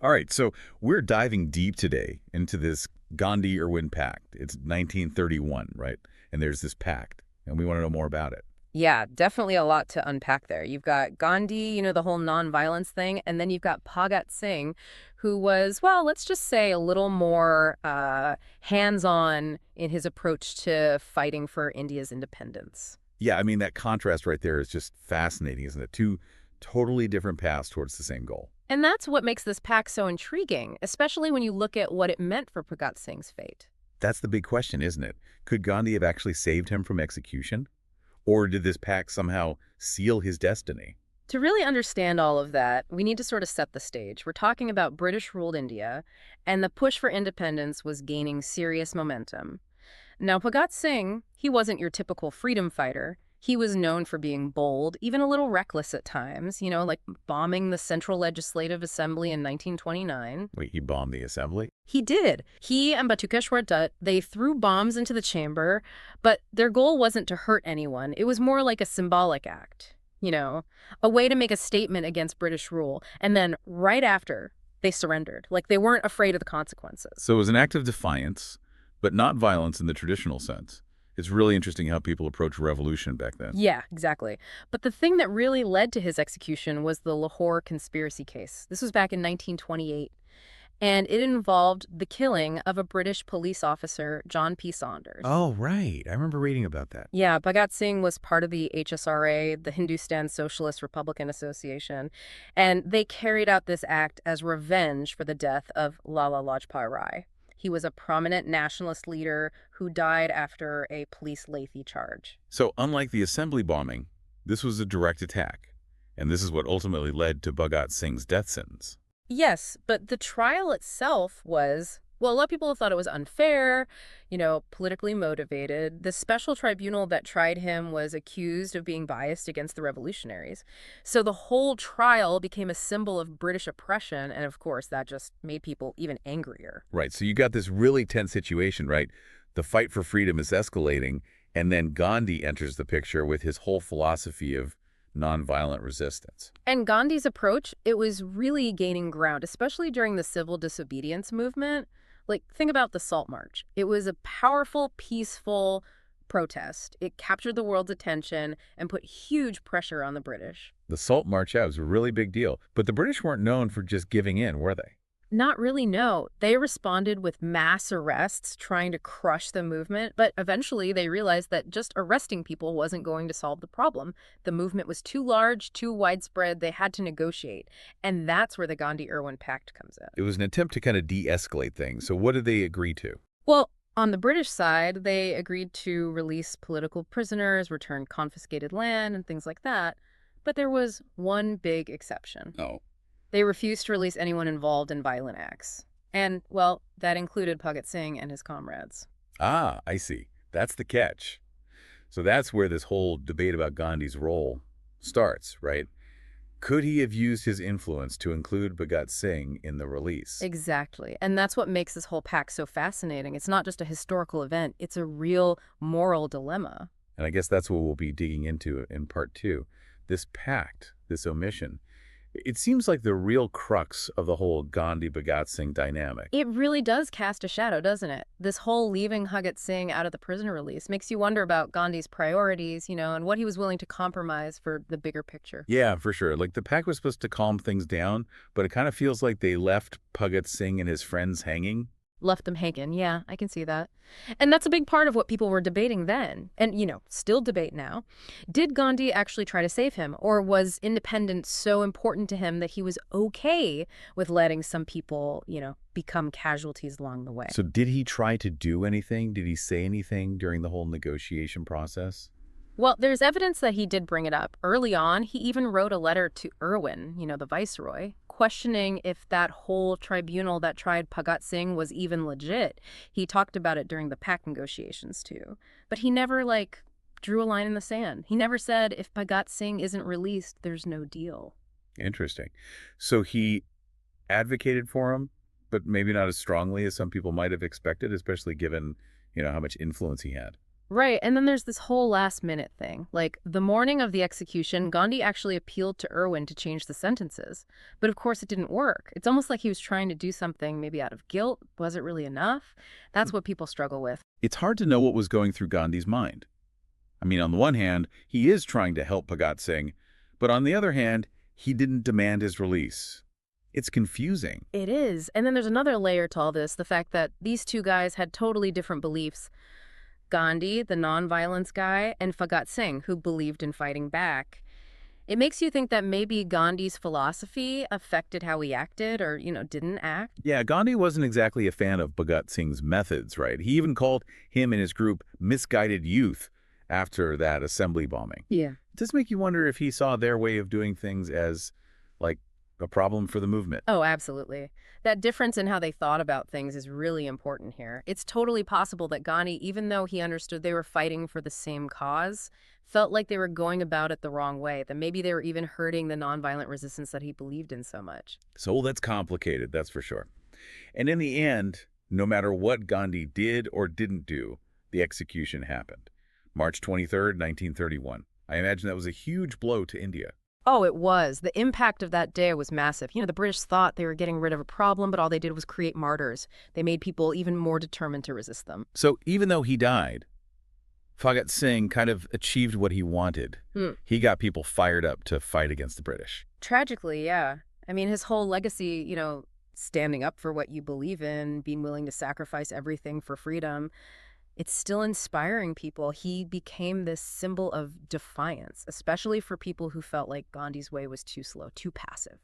All right, so we're diving deep today into this Gandhi-Irwin Pact. It's 1931, right? And there's this pact, and we want to know more about it. Yeah, definitely a lot to unpack there. You've got Gandhi, the whole nonviolence thing, and then you've got Bhagat Singh, who was, well, let's just say a little more hands-on in his approach to fighting for India's independence. Yeah, I mean, that contrast right there is just fascinating, isn't it? Two totally different paths towards the same goal. And that's what makes this pact so intriguing, especially when you look at what it meant for Bhagat Singh's fate. That's the big question, isn't it? Could Gandhi have actually saved him from execution? Or did this pact somehow seal his destiny? To really understand all of that, we need to sort of set the stage. We're talking about British-ruled India, and the push for independence was gaining serious momentum. Now, Bhagat Singh, he wasn't your typical freedom fighter. He was known for being bold, even a little reckless at times, like bombing the Central Legislative Assembly in 1929. Wait, he bombed the assembly? He did. He and Batukeshwar Dutt, they threw bombs into the chamber, but their goal wasn't to hurt anyone. It was more like a symbolic act, a way to make a statement against British rule. And then right after, they surrendered. Like they weren't afraid of the consequences. So it was an act of defiance, but not violence in the traditional sense. It's really interesting how people approach revolution back then. Yeah, exactly. But the thing that really led to his execution was the Lahore conspiracy case. This was back in 1928, and it involved the killing of a British police officer, John P. Saunders. Oh, right. I remember reading about that. Yeah, Bhagat Singh was part of the HSRA, the Hindustan Socialist Republican Association, and they carried out this act as revenge for the death of Lala Lajpat Rai. He was a prominent nationalist leader who died after a police Lathi charge. So unlike the assembly bombing, this was a direct attack. And this is what ultimately led to Bhagat Singh's death sentence. Yes, but the trial itself was, well, a lot of people thought it was unfair, politically motivated. The special tribunal that tried him was accused of being biased against the revolutionaries. So the whole trial became a symbol of British oppression, and of course, that just made people even angrier. Right, so you got this really tense situation, right? The fight for freedom is escalating, and then Gandhi enters the picture with his whole philosophy of nonviolent resistance. And Gandhi's approach, it was really gaining ground, especially during the civil disobedience movement. Like, think about the Salt March. It was a powerful, peaceful protest. It captured the world's attention and put huge pressure on the British. The Salt March out was a really big deal, but the British weren't known for just giving in, were they? Not really, no. They responded with mass arrests, trying to crush the movement, but eventually they realized that just arresting people wasn't going to solve the problem. The movement was too large, too widespread, they had to negotiate. And that's where the Gandhi-Irwin Pact comes in. It was an attempt to kind of de-escalate things. So what did they agree to? Well, on the British side, they agreed to release political prisoners, return confiscated land, and things like that. But there was one big exception. Oh. They refused to release anyone involved in violent acts. And, well, that included Bhagat Singh and his comrades. Ah, I see. That's the catch. So that's where this whole debate about Gandhi's role starts, right? Could he have used his influence to include Bhagat Singh in the release? Exactly. And that's what makes this whole pact so fascinating. It's not just a historical event, it's a real moral dilemma. And I guess that's what we'll be digging into in part two. This pact, this omission, it seems like the real crux of the whole Gandhi-Bhagat Singh dynamic. It really does cast a shadow, doesn't it? This whole leaving Bhagat Singh out of the prisoner release makes you wonder about Gandhi's priorities, and what he was willing to compromise for the bigger picture. Yeah, for sure. Like the pact was supposed to calm things down, but it kind of feels like they left Bhagat Singh and his friends hanging. Left them hanging. Yeah, I can see that. And that's a big part of what people were debating then, and, still debate now. Did Gandhi actually try to save him, or was independence so important to him that he was okay with letting some people, become casualties along the way? So did he try to do anything? Did he say anything during the whole negotiation process? Well, there's evidence that he did bring it up. Early on, he even wrote a letter to Irwin, the viceroy, questioning if that whole tribunal that tried Bhagat Singh was even legit. He talked about it during the pact negotiations, too. But he never, drew a line in the sand. He never said, if Bhagat Singh isn't released, there's no deal. Interesting. So he advocated for him, but maybe not as strongly as some people might have expected, especially given, how much influence he had. Right, and then there's this whole last-minute thing. Like, the morning of the execution, Gandhi actually appealed to Irwin to change the sentences. But of course, it didn't work. It's almost like he was trying to do something maybe out of guilt. Was it really enough? That's what people struggle with. It's hard to know what was going through Gandhi's mind. I mean, on the one hand, he is trying to help Bhagat Singh, but on the other hand, he didn't demand his release. It's confusing. It is. And then there's another layer to all this, the fact that these two guys had totally different beliefs. Gandhi, the nonviolence guy, and Bhagat Singh, who believed in fighting back. It makes you think that maybe Gandhi's philosophy affected how he acted or, didn't act. Yeah, Gandhi wasn't exactly a fan of Bhagat Singh's methods, right? He even called him and his group misguided youth after that assembly bombing. Yeah. It does make you wonder if he saw their way of doing things as, like, a problem for the movement. Oh, absolutely. That difference in how they thought about things is really important here. It's totally possible that Gandhi, even though he understood they were fighting for the same cause, felt like they were going about it the wrong way, that maybe they were even hurting the nonviolent resistance that he believed in so much. So that's complicated, that's for sure. And in the end, no matter what Gandhi did or didn't do, the execution happened. March 23rd, 1931. I imagine that was a huge blow to India. Oh, it was. The impact of that day was massive. The British thought they were getting rid of a problem, but all they did was create martyrs. They made people even more determined to resist them. So even though he died, Bhagat Singh kind of achieved what he wanted. He got people fired up to fight against the British. Tragically, yeah. I mean, his whole legacy, standing up for what you believe in, being willing to sacrifice everything for freedom, it's still inspiring people. He became this symbol of defiance, especially for people who felt like Gandhi's way was too slow, too passive.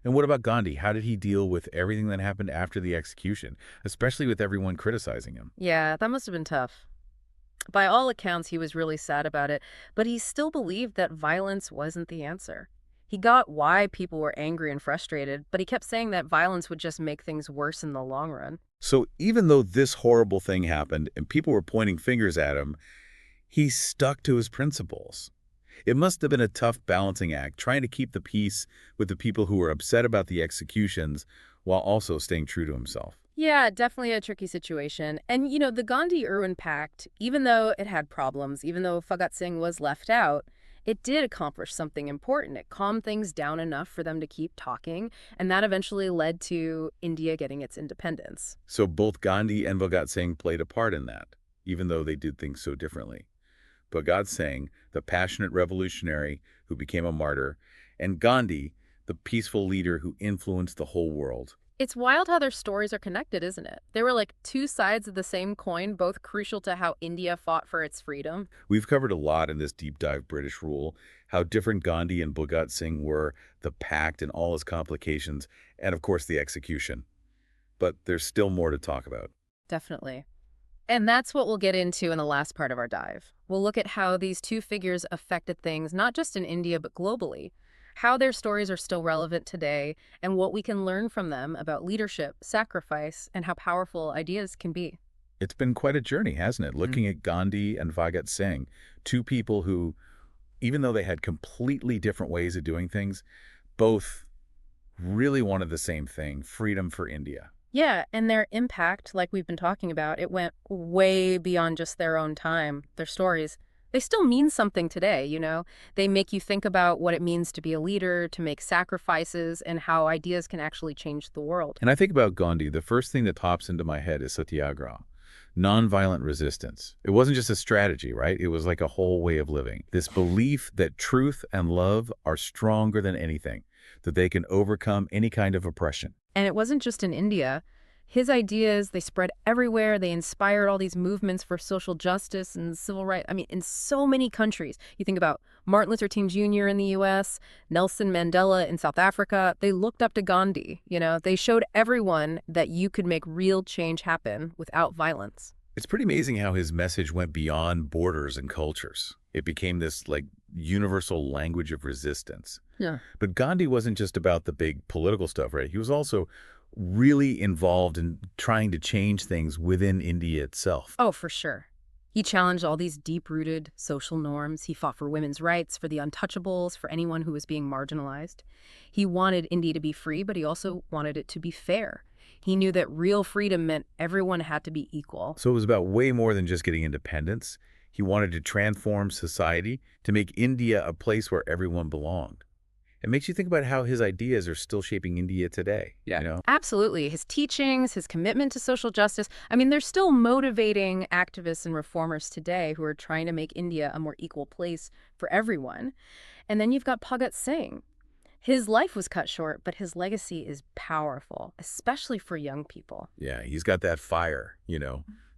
And what about Gandhi? How did he deal with everything that happened after the execution, especially with everyone criticizing him? Yeah, that must have been tough. By all accounts, he was really sad about it, but he still believed that violence wasn't the answer. He got why people were angry and frustrated, but he kept saying that violence would just make things worse in the long run. So even though this horrible thing happened and people were pointing fingers at him, he stuck to his principles. It must have been a tough balancing act, trying to keep the peace with the people who were upset about the executions while also staying true to himself. Yeah, definitely a tricky situation. And, the Gandhi-Irwin Pact, even though it had problems, even though Bhagat Singh was left out, it did accomplish something important. It calmed things down enough for them to keep talking, and that eventually led to India getting its independence. So both Gandhi and Bhagat Singh played a part in that, even though they did things so differently. Bhagat Singh, the passionate revolutionary who became a martyr, and Gandhi, the peaceful leader who influenced the whole world. It's wild how their stories are connected, isn't it? They were like two sides of the same coin, both crucial to how India fought for its freedom. We've covered a lot in this deep dive British rule, how different Gandhi and Bhagat Singh were, the pact and all its complications, and of course the execution. But there's still more to talk about. Definitely. And that's what we'll get into in the last part of our dive. We'll look at how these two figures affected things, not just in India, but globally, how their stories are still relevant today, and what we can learn from them about leadership, sacrifice, and how powerful ideas can be. It's been quite a journey, hasn't it? Looking at Gandhi and Bhagat Singh, two people who, even though they had completely different ways of doing things, both really wanted the same thing, freedom for India. Yeah, and their impact, like we've been talking about, it went way beyond just their own time, their stories. They still mean something today. They make you think about what it means to be a leader, to make sacrifices, and how ideas can actually change the world. And I think about Gandhi, the first thing that pops into my head is satyagraha, nonviolent resistance. It wasn't just a strategy, right? It was like a whole way of living. This belief that truth and love are stronger than anything, that they can overcome any kind of oppression. And it wasn't just in India. His ideas, they spread everywhere. They inspired all these movements for social justice and civil rights. I mean, in so many countries. You think about Martin Luther King Jr. in the U.S., Nelson Mandela in South Africa. They looked up to Gandhi. They showed everyone that you could make real change happen without violence. It's pretty amazing how his message went beyond borders and cultures. It became this, universal language of resistance. Yeah. But Gandhi wasn't just about the big political stuff, right? He was also really involved in trying to change things within India itself. Oh, for sure. He challenged all these deep-rooted social norms. He fought for women's rights, for the untouchables, for anyone who was being marginalized. He wanted India to be free, but he also wanted it to be fair. He knew that real freedom meant everyone had to be equal. So it was about way more than just getting independence. He wanted to transform society to make India a place where everyone belonged. It makes you think about how his ideas are still shaping India today, Yeah, you know? absolutely. His teachings, his commitment to social justice, I mean, they're still motivating activists and reformers today who are trying to make India a more equal place for everyone. And then you've got Bhagat Singh. His life was cut short, but his legacy is powerful, especially for young people. Yeah, he's got that fire,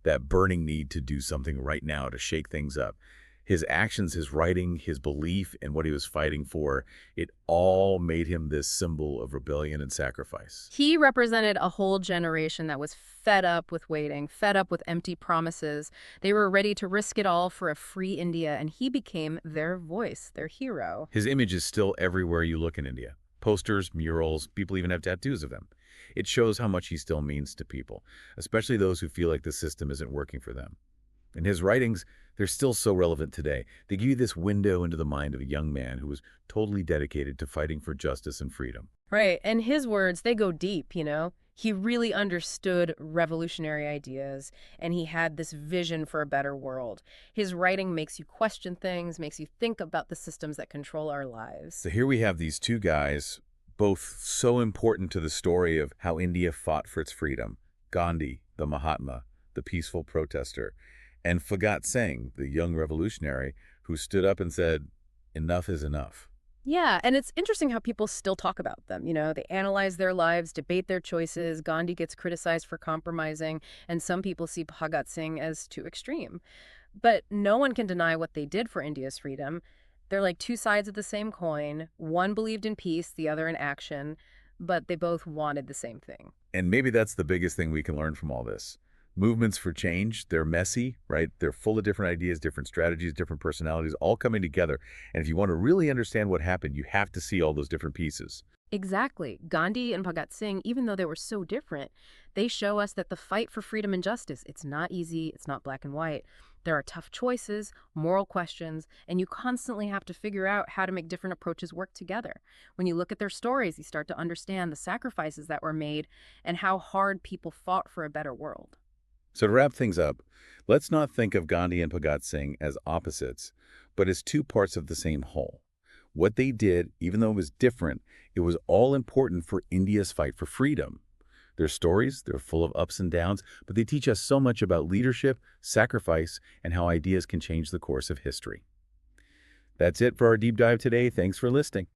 that burning need to do something right now to shake things up. His actions, his writing, his belief in what he was fighting for, it all made him this symbol of rebellion and sacrifice. He represented a whole generation that was fed up with waiting, fed up with empty promises. They were ready to risk it all for a free India, and he became their voice, their hero. His image is still everywhere you look in India. Posters, murals, people even have tattoos of him. It shows how much he still means to people, especially those who feel like the system isn't working for them. And his writings, they're still so relevant today. They give you this window into the mind of a young man who was totally dedicated to fighting for justice and freedom. Right. And his words, they go deep. He really understood revolutionary ideas, and he had this vision for a better world. His writing makes you question things, makes you think about the systems that control our lives. So here we have these two guys, both so important to the story of how India fought for its freedom. Gandhi, the Mahatma, the peaceful protester, and Bhagat Singh, the young revolutionary, who stood up and said, enough is enough. Yeah, and it's interesting how people still talk about them. They analyze their lives, debate their choices. Gandhi gets criticized for compromising, and some people see Bhagat Singh as too extreme. But no one can deny what they did for India's freedom. They're like two sides of the same coin. One believed in peace, the other in action, but they both wanted the same thing. And maybe that's the biggest thing we can learn from all this. Movements for change, they're messy, right? They're full of different ideas, different strategies, different personalities, all coming together. And if you want to really understand what happened, you have to see all those different pieces. Exactly. Gandhi and Bhagat Singh, even though they were so different, they show us that the fight for freedom and justice, it's not easy, it's not black and white. There are tough choices, moral questions, and you constantly have to figure out how to make different approaches work together. When you look at their stories, you start to understand the sacrifices that were made and how hard people fought for a better world. So to wrap things up, let's not think of Gandhi and Bhagat Singh as opposites, but as two parts of the same whole. What they did, even though it was different, it was all important for India's fight for freedom. Their stories, they're full of ups and downs, but they teach us so much about leadership, sacrifice, and how ideas can change the course of history. That's it for our deep dive today. Thanks for listening.